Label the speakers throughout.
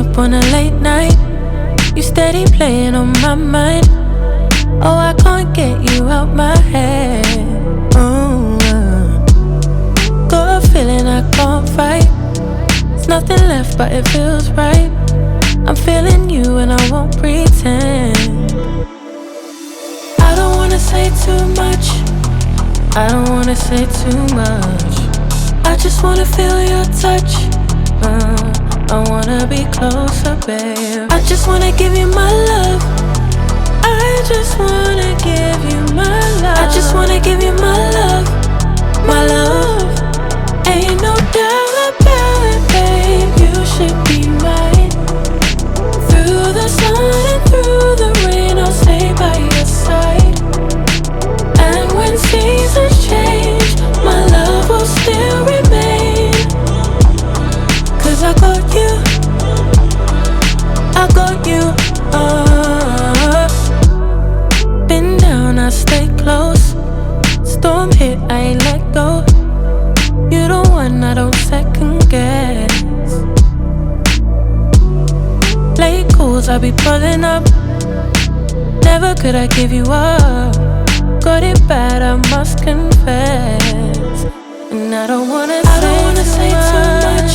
Speaker 1: up on a late night. You steady playing on my mind. Oh, I can't get you out my head. Got a feeling I can't fight. There's nothing left but it feels right. I'm feeling you and I won't pretend. I don't wanna say too much. I don't wanna say too much. I just wanna feel your touch. I wanna be closer, babe. I just wanna give you my love. I just wanna give you my love. I just wanna give you my love. My love. Ain't no doubt about it, babe. You should be mine. Through the sun and through the rain, I'll stay by your side. And when seasons change, my love will still remain. 'Cause I got you, I got you. Been down, I stay close. Storm hit, I ain't let go. You the one I don't second guess. Late calls, I be pulling up. Never could I give you up. Got it bad, I must confess. And I don't wanna say too much.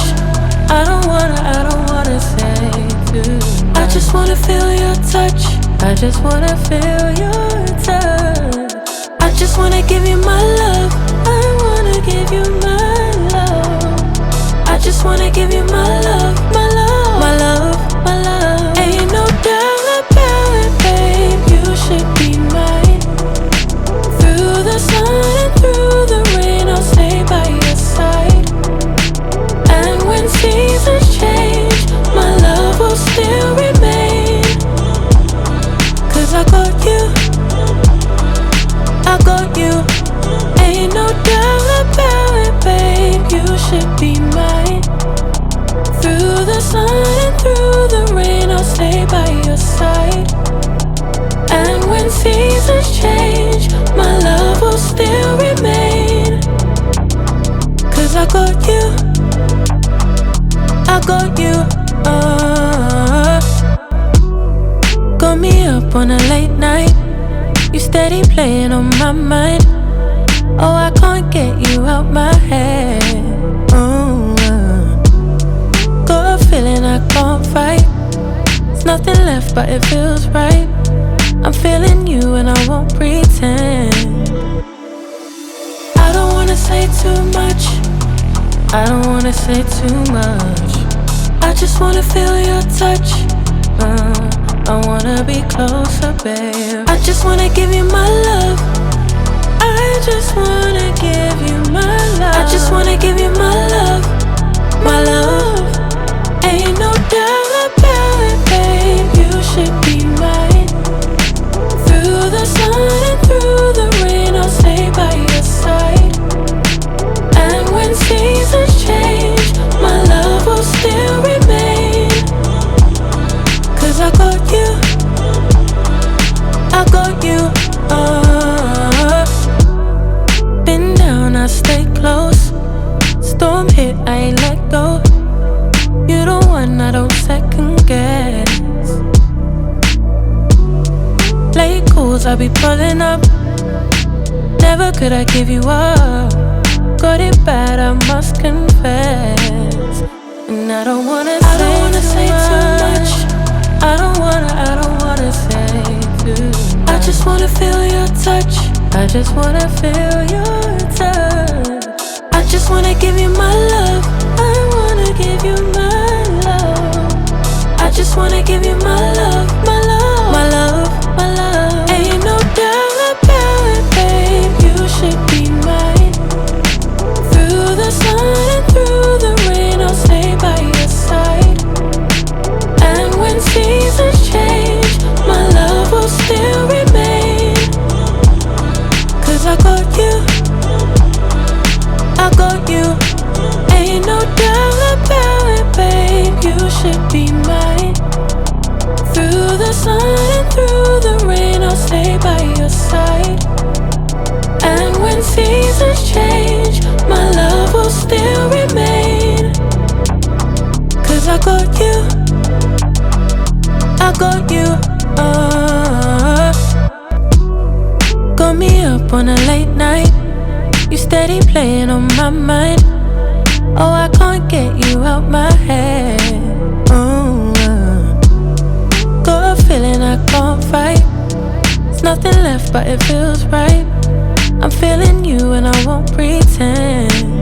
Speaker 1: I don't wanna say too much. I just wanna feel your touch. I just wanna feel your touch. I just wanna give you my love. I wanna give you my love. I just wanna give you my love, my love, my love, my love. Ain't no doubt about it, babe. You should be mine. Through the sun and through the rain, I'll stay by your side. And when seasons change, my love will still remain. 'Cause I got you, I got you. Ain't no doubt about it, babe. You should be mine. Through the sun and through the rain, I'll stay by your side. And when seasons change, my love will still remain. 'Cause I got you, I got you. Got me up on a late night. You steady playing on my mind. Oh, I can't get you out my head. Got a feeling I can't fight. There's nothing left but it feels right. I'm feeling you and I won't pretend. I don't wanna say too much. I don't wanna say too much. I just wanna feel your touch. I wanna be closer, babe. I just wanna give you my love. I just wanna give you my love. I just wanna give you my love, my love. Ain't no doubt about it, babe. You should be mine. Through the sun and through the rain, I'll stay by your side. And when seasons change, my love will still remain. 'Cause I got you, I got you. Been down, I stay close. Storm hit, I ain't let go. You the one I don't second guess. Late calls, I be pulling up. Never could I give you up. Got it bad, I must confess. And I don't wanna say too much. I don't wanna say too much. I just wanna feel your touch. I just wanna feel your touch. I just wanna give you my love. I wanna give you my love. I just wanna give you my love, my love, my love, my love. Ain't no doubt about it, babe. You should be mine. Through the sun and through the rain, I'll stay by your side. And when seasons change, my love will still remain. 'Cause I got you, I got you. Ain't no doubt about it, babe. You should be mine. Through the sun and through the rain, I'll stay by your side. And when seasons change, my love will still remain. 'Cause I got you, got you. Got me up on a late night. You steady playing on my mind. Oh, I can't get you out my head. Got a feeling I can't fight. There's nothing left but it feels right. I'm feeling you and I won't pretend.